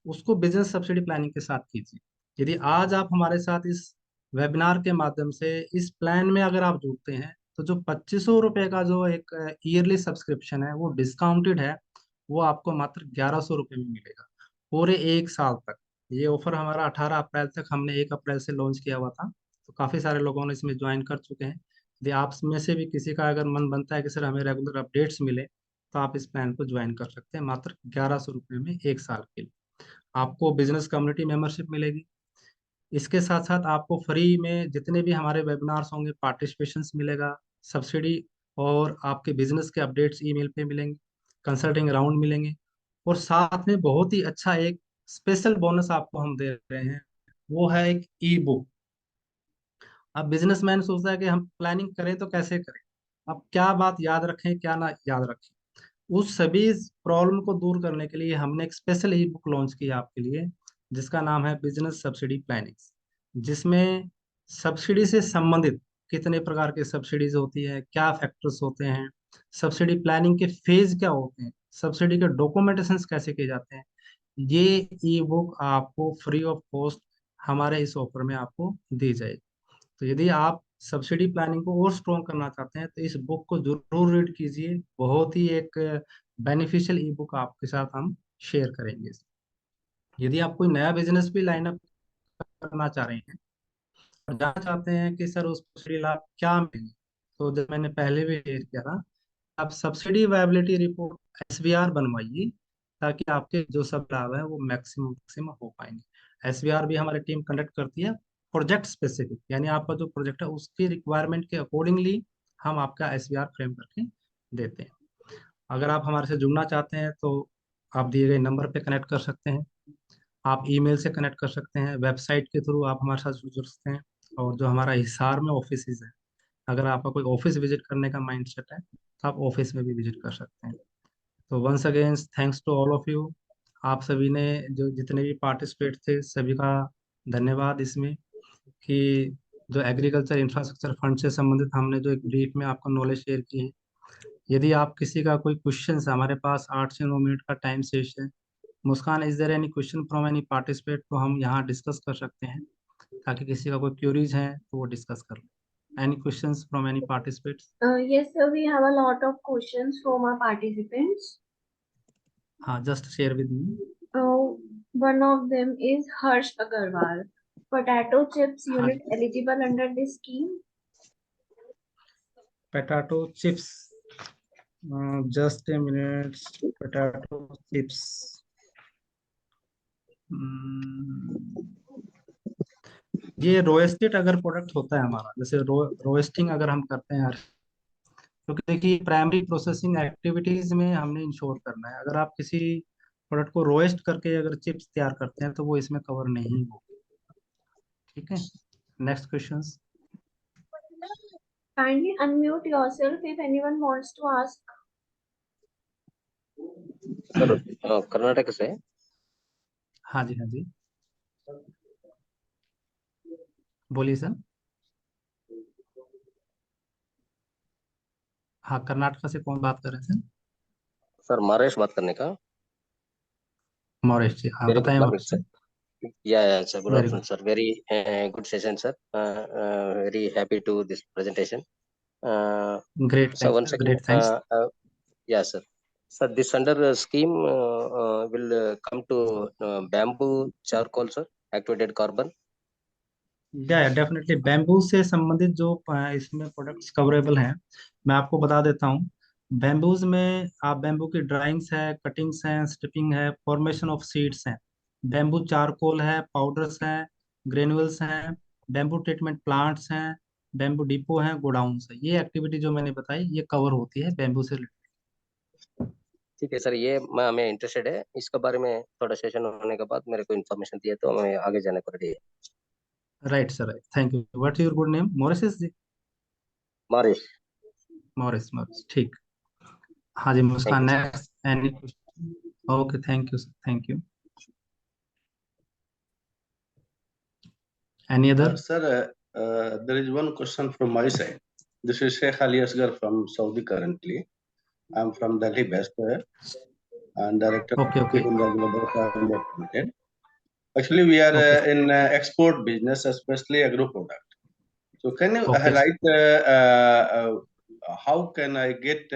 उसको बिजनेस सब्सिडी प्लानिंग के साथ कीजिए। यदि आज आप हमारे साथ इस वेबिनार के माध्यम से इस प्लान में अगर आप जुड़ते हैं, तो जो 2500 रुपये का जो एक ईयरली सब्सक्रिप्शन है वो डिस्काउंटेड है, वो आपको मात्र 1100 रुपये में मिलेगा पूरे 1 साल तक। ये ऑफर हमारा 18 अप्रैल तक, हमने 1 अप्रैल से लॉन्च किया हुआ था, तो काफ़ी सारे लोगों ने इसमें ज्वाइन कर चुके हैं। यदि आप में से भी किसी का अगर मन बनता है कि सर हमें रेगुलर अपडेट्स मिले, तो आप इस प्लान को ज्वाइन कर सकते हैं मात्र 1100 रुपये में 1 साल के लिए। आपको बिजनेस कम्युनिटी मेंबरशिप मिलेगी। इसके साथ साथ आपको फ्री में जितने भी हमारे वेबिनार्स होंगे पार्टिसिपेशंस मिलेगा, सब्सिडी, और आपके बिजनेस के अपडेट्स ईमेल पे मिलेंगे, कंसल्टिंग राउंड मिलेंगे, और साथ में बहुत ही अच्छा एक स्पेशल बोनस आपको हम दे रहे हैं, वो है एक ई बुक। अब बिजनेसमैन सोचता है कि हम प्लानिंग करें तो कैसे करें, अब क्या बात याद रखें क्या ना याद रखें, उस सभी प्रॉब्लम को दूर करने के लिए हमने एक स्पेशल ई बुक लॉन्च किया आपके लिए, जिसका नाम है बिजनेस सब्सिडी प्लानिंग, जिसमें सब्सिडी से संबंधित कितने प्रकार की सब्सिडीज होती है, क्या फैक्टर्स होते हैं, सब्सिडी प्लानिंग के फेज क्या होते हैं, सब्सिडी के डॉक्यूमेंटेशन कैसे किए जाते हैं, ये ई बुक आपको फ्री ऑफ कॉस्ट हमारे इस ऑफर में आपको दी जाएगी। तो यदि आप सब्सिडी प्लानिंग को और स्ट्रॉन्ग करना चाहते हैं, तो इस बुक को जरूर रीड कीजिए। बहुत ही एक बेनिफिशियल ई बुक आपके साथ हम शेयर करेंगे। यदि आप कोई नया बिजनेस भी लाइन अप करना चाह रहे हैं और जानना चाहते हैं कि सर उस सब्सिडी लाभ क्या मिलेंगे, तो जब मैंने पहले भी शेयर किया था, आप सब्सिडी वायबिलिटी रिपोर्ट एसवीआर बनवाइए, ताकि आपके जो सब लाभ है वो मैक्सिमम मैक्सिमम हो पाएंगे। एसवीआर भी हमारी टीम कंडक्ट करती है प्रोजेक्ट स्पेसिफिक, यानी आपका जो प्रोजेक्ट है उसकी रिक्वायरमेंट के अकॉर्डिंगली हम आपका एसवीआर फ्रेम करके देते हैं। अगर आप हमारे से जुड़ना चाहते हैं तो आप दिए गए नंबर पे कनेक्ट कर सकते हैं, आप ईमेल से कनेक्ट कर सकते हैं, वेबसाइट के थ्रू आप हमारे साथ जुड़ सकते हैं, और जो हमारा हिसार में ऑफिस है, अगर आपका कोई ऑफिस विजिट करने का माइंड सेट है तो आप ऑफिस में भी विजिट कर सकते हैं। तो once again thanks to all of you. आप सभी ने जो जितने भी पार्टिसिपेट थे सभी का धन्यवाद इसमें, कि जो एग्रीकल्चर इंफ्रास्ट्रक्चर फंड से संबंधित हमने जो एक ब्रीफ में आपको नॉलेज शेयर की है। यदि आप किसी का कोई क्वेश्चन है, हमारे पास 8 से 9 मिनट का टाइम शेष है। Muskan, is there any question from any participate, तो हम यहाँ डिस्कस कर सकते हैं, ताकि किसी का कोई क्यूरीज है तो वो डिस्कस कर ले। Any questions from any participates? Yes, sir. We have a lot of questions from our participants. हाँ, just share with me. Uh, One of them is Harsh Agarwal. Potato chips हाँ, unit eligible under this scheme? Potato chips, just a minute. Potato chips, ये रोएस्टेड अगर product होता है हमारा, जैसे रोएस्टिंग अगर हम करते हैं, क्योंकि देखिए प्राइमरी प्रोसेसिंग एक्टिविटीज में हमने इंश्योर करना है, अगर आप किसी प्रोडक्ट को रोएस्ट करके अगर चिप्स तैयार करते हैं तो वो इसमें कवर नहीं होगी। ठीक है, next questions. Kindly unmute yourself if anyone wants to ask. Sir Karnataka से। हाँ जी, हाँ जी, बोलिए सर। हाँ, कर्नाटक से कौन बात कर रहे थे? सर मारेश बात करने का। मौरेश जी, हाँ वेरी गुड बताएं मॉर्निंग मौरेश सर। जी। या sir, good very afternoon good. Sir. Very good session sir. Very happy to this presentation. Great, So thanks once sir, again, great thanks. yeah sir. Sir, this under scheme will come to bamboo charcoal sir, activated carbon. या definitely bamboo से संबंधित जो इसमें products कवरेबल हैं, मैं आपको बता देता हूँ। बैम्बूज में आप बैम्बू की ड्राइंग्स है, कटिंग्स हैं, स्ट्रिपिंग है, फॉर्मेशन ऑफ सीड्स हैं, बैम्बू चारकोल है, पाउडर्स हैं, ग्रेनुअल्स हैं, बैम्बू ट्रीटमेंट प्लांट्स हैं, बैम्बू डिपो हैं, गोडाउंस है। ये एक्टिविटी जो मैंने बताई ये कवर होती है बैम्बू से रिलेटेड। ठीक है सर, ये मैं हमें इंटरेस्टेड है इसके बारे में। थोड़ा सेशन होने के बाद मेरे को इन्फॉर्मेशन दिए तो हमें आगे जाने को रेडी है। Right sir, right, thank you. What is your good name? Morris ji? Maresh. Morris, Morris, ठीक। हाँ जी, thank Muskan, you sir. Next any? Okay, thank you sir, thank you. Any other? Sir, there is one question from my side. This is Sheikh Ali Asgar from Saudi currently. I'm from Delhi based. and Director Okay, okay. Private Limited. Actually, we are Okay. in export business, especially agro product. So can you Okay. highlight how can I get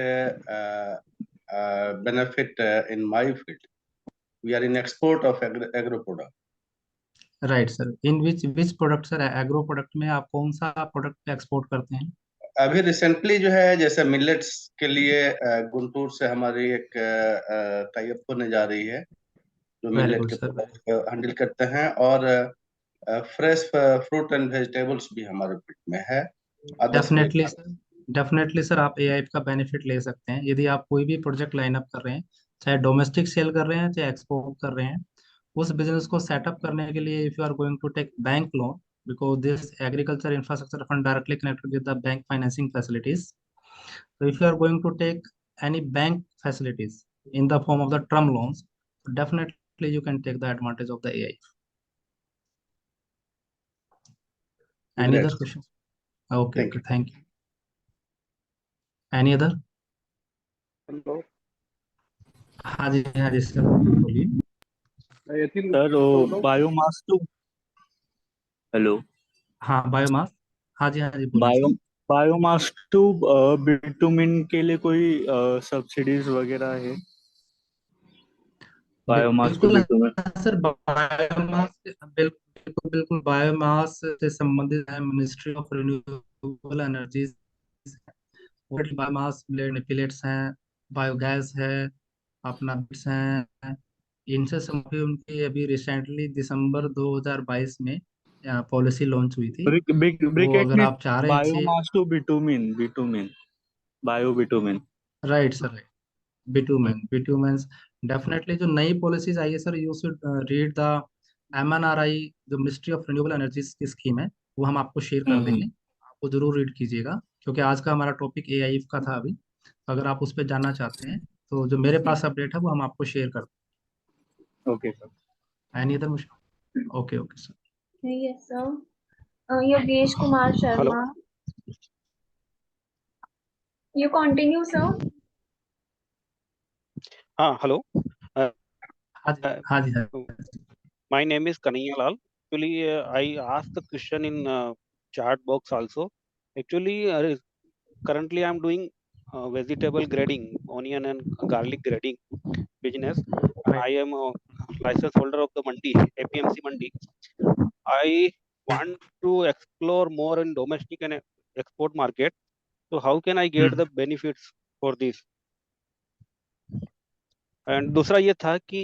benefit in my field? We are in export of agro product. Right sir, in which product sir, agro product में आप कौन सा product export करते हैं? अभी recently जो है जैसे मिलेट्स के लिए गुंटूर से हमारी एक टाई अप होने जा रही है, जो वेरी मिलेट गुड के सर। प्रोडक्ट हैंडल करते हैं, और फ्रेश फ्रूट एंड वेजिटेबल्स भी हमारे पेट में है। डेफिनेटली सर, डेफिनेटली सर, आप एआई का बेनिफिट ले सकते हैं यदि आप कोई भी प्रोजेक्ट लाइन अप कर रहे हैं, चाहे डोमेस्टिक सेल कर रहे हैं चाहे एक्सपोर्ट कर रहे हैं। उस बिजनेस को सेटअप करने के लिए if you are going to take bank loan, because this agriculture infrastructure fund directly connected with the bank financing facilities. So if you are going to take any bank facilities in the form of the term loans, definitely you can take the advantage of the AI. Any Great. other questions? Okay, Thank okay, thank you. Any other? Hello हाँ जी sir, बोलिए। Sir, वो biomass to, hello, हाँ, biomass, हाँ जी बोलिए bio sir. Biomass to bitumen के लिए कोई सब्सिडीज वगैरह है? बायोमास टू बिल्कुल बिटुमिन। सर, बायोमास बिल्कुल बिल्कुल बायोमास से संबंधित है, ministry of renewable energies, biomass pellets हैं, बायोगैस है, अपना बिट्स हैं, इनसे संबंधित उनकी अभी रिसेंटली दिसंबर 2022 में पॉलिसी लॉन्च हुई थी। वो ब्रिकेट अगर में आप चाह रहे हैं अच्छी, biomass to bitumen, bio bitumen. Right sir, bitumen definitely जो नई पॉलिसीज आई है सर, you should read the MNRI, जो मिनिस्ट्री ऑफ रिन्यूएबल एनर्जीज की स्कीम है, वो हम आपको शेयर कर देंगे, आपको जरूर रीड कीजिएगा, क्योंकि आज का हमारा टॉपिक AI का था अभी। तो अगर आप उस पर जानना चाहते हैं तो जो मेरे पास अपडेट है वो हम आपको शेयर कर ओके सर। दें। Any other? Okay okay sir. Yes, sir. Yogesh Kumar Sharma. You continue, sir. Hello. हाँ जी My name is Kanhaiya Lal. Actually, I asked the question in chat box also. Actually, currently I'm doing vegetable grading, onion and garlic grading business. I am a license holder of the Mandi, APMC Mandi. I want to explore more in domestic and export market. So how can I get the benefits for this? And दूसरा ये था कि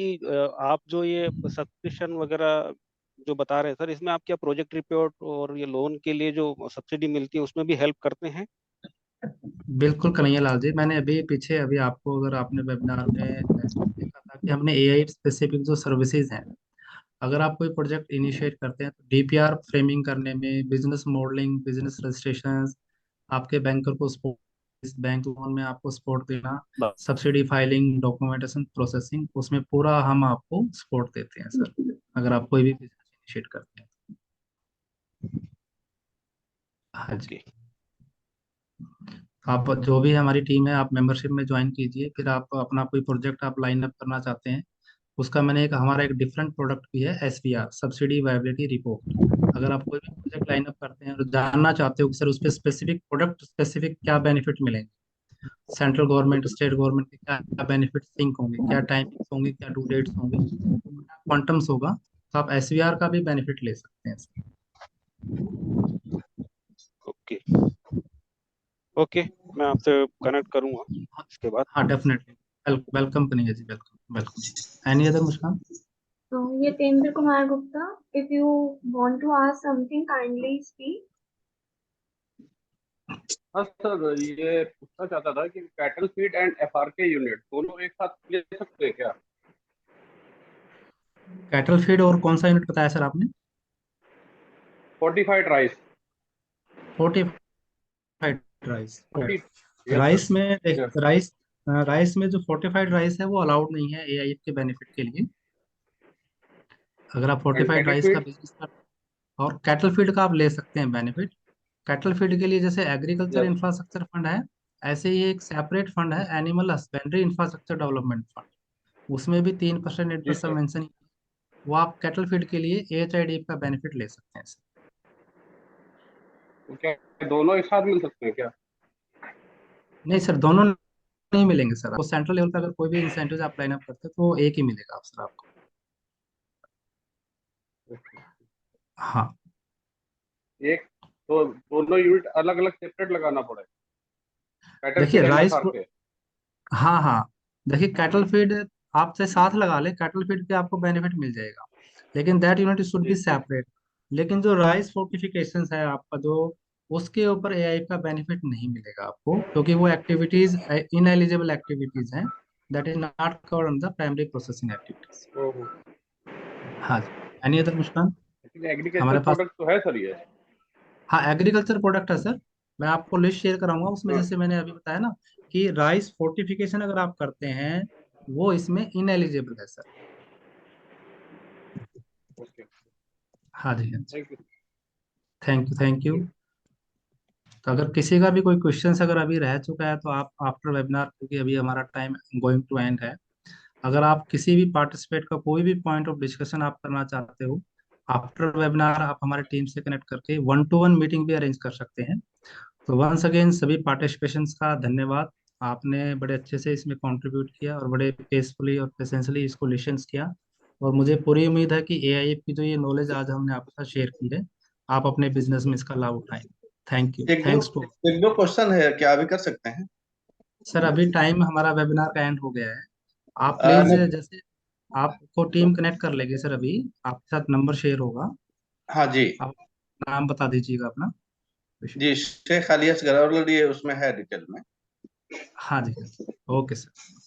आप जो ये subscription वगैरह जो बता रहे हैं सर, इसमें आप क्या प्रोजेक्ट रिपोर्ट और ये लोन के लिए जो सब्सिडी मिलती है उसमें भी हेल्प करते हैं? बिल्कुल कन्हैया लाल जी, मैंने अभी आपको, अगर आपने वेबिनार में देखा था कि हमने AI स्पेसिफिक जो सर्विसेज हैं, अगर आप कोई प्रोजेक्ट इनिशिएट करते हैं तो DPR फ्रेमिंग करने में, बिजनेस मॉडलिंग, बिजनेस रजिस्ट्रेशन, आपके बैंकर को सपोर्ट, इस बैंक लोन में आपको सपोर्ट देना, सब्सिडी फाइलिंग, डॉक्यूमेंटेशन प्रोसेसिंग, उसमें पूरा हम आपको सपोर्ट देते हैं सर, अगर आप कोई भी बिजनेस इनिशिएट करते हैं। हाँ जी, आप जो भी हमारी टीम है, आप मेंबरशिप में ज्वाइन कीजिए, फिर आप अपना कोई प्रोजेक्ट आप लाइन अप करना चाहते हैं, उसका हमारा एक डिफरेंट प्रोडक्ट भी है, SVR, सब्सिडी वायबिलिटी रिपोर्ट। अगर आप कोई भी प्रोजेक्ट लाइन अप करते हैं और जानना चाहते हो कि सर उस पर स्पेसिफिक प्रोडक्ट स्पेसिफिक क्या बेनिफिट मिलेंगे, सेंट्रल गवर्नमेंट स्टेट गवर्नमेंट के क्या बेनिफिट सिंक होंगे, क्या टाइमिंग्स होंगे, क्या ड्यू डेट्स होंगे, क्वांटम्स होगा, तो आप SVR का भी बेनिफिट ले सकते हैं। ओके ओके, मैं आपसे कनेक्ट करूंगा इसके बाद। हाँ डेफिनेटली, वेलकम करेंगे जी, welcome welcome. Any other Muskan? Yatendra Kumar Gupta. If you want to ask something, kindly speak. हाँ सर, ये पूछना चाहता था कि cattle feed and FRK unit दोनों एक साथ ले सकते हैं क्या? कैटल फीड और कौन सा यूनिट बताया सर आपने? Fortified rice. Fortified rice, yes rice में जो फोर्टिफाइड राइस है वो अलाउड नहीं है AI के बेनिफिट के लिए। अगर आप फोर्टिफाइड कैटल राइस का फीड? बिजनेस कर, और कैटल फीड का आप ले सकते हैं बेनिफिट। कैटल फीड के लिए जैसे एग्रीकल्चर यस इंफ्रास्ट्रक्चर फंड है, ऐसे ही एक सेपरेट फंड है, animal husbandry infrastructure development fund. उसमें भी 3% जी इंटरेस्ट सर। मेंशन, वो आप कैटल फीड के लिए AHIDF का बेनिफिट ले सकते हैं सर। तो क्या दोनों एक साथ मिल सकते हैं क्या? नहीं सर, दोनों नहीं मिलेंगे सर आपको। सेंट्रल लेवल पे अगर कोई भी इंसेंटिव आप लाइन अप करते हैं तो एक ही मिलेगा आप सर आपको। हाँ एक तो दोनों यूनिट अलग अलग सेपरेट लगाना पड़ेगा, कैटल देखिए फीड एंड राइस, एफआरके। हाँ हाँ, देखिए कैटल फीड आप चाहे साथ लगा ले, कैटल फीड पे आपको बेनिफिट मिल जाएगा, लेकिन दैट यूनिट शुड बी जी सेपरेट। लेकिन जो राइस फोर्टिफिकेशन है आपका, जो उसके ऊपर AI का बेनिफिट नहीं मिलेगा आपको, क्योंकि वो एक्टिविटीज इनएलिजिबल एक्टिविटीज हैं, that is not covered under the primary processing activities. ओहो। हाँ जी। एनी अदर मुस्कान? एग्रीकल्चर हमारे पास, प्रोडक्ट तो है सर ये। हाँ एग्रीकल्चर प्रोडक्ट है सर। मैं आपको लिस्ट शेयर कराऊंगा, उसमें हाँ, जैसे मैंने अभी बताया ना कि राइस फोर्टिफिकेशन अगर आप करते हैं वो इसमें इनएलिजिबल है सर। ओके। हाँ जी, हाँ जी। Thank you. Thank you, thank you. तो अगर किसी का भी कोई क्वेश्चंस अगर अभी रह चुका है तो आप आफ्टर वेबिनार, क्योंकि अभी हमारा टाइम गोइंग टू एंड है, अगर आप किसी भी पार्टिसिपेट का कोई भी पॉइंट ऑफ डिस्कशन आप करना चाहते हो आफ्टर वेबिनार, आप हमारे टीम से कनेक्ट करके 1-to-1 मीटिंग भी अरेंज कर सकते हैं। तो वंस अगेन सभी पार्टिसिपेशंस का धन्यवाद। आपने बड़े अच्छे से इसमें कंट्रीब्यूट किया और बड़े पेसफुली और पेशेंसली इसको लिसन्स किया। और मुझे पूरी उम्मीद है कि AIF की जो ये नॉलेज आज हमने आपके साथ शेयर की है, आप अपने बिजनेस में इसका लाभ उठाएंगे। थैंक यू, एक दो थैंक्स टू। एक दो क्वेश्चन है, क्या अभी कर सकते हैं? सर अभी टाइम हमारा वेबिनार का एंड हो गया है। आप आ, प्लीज, नहीं, जैसे आपको टीम कनेक्ट कर लेगी सर, अभी आपके साथ नंबर शेयर होगा, हाँ जी आप नाम बता दीजिएगा अपना। जी, शेख अलियास ऑलरेडी उसमें है डिटेल में। हाँ जी, हाँ जी। Okay sir.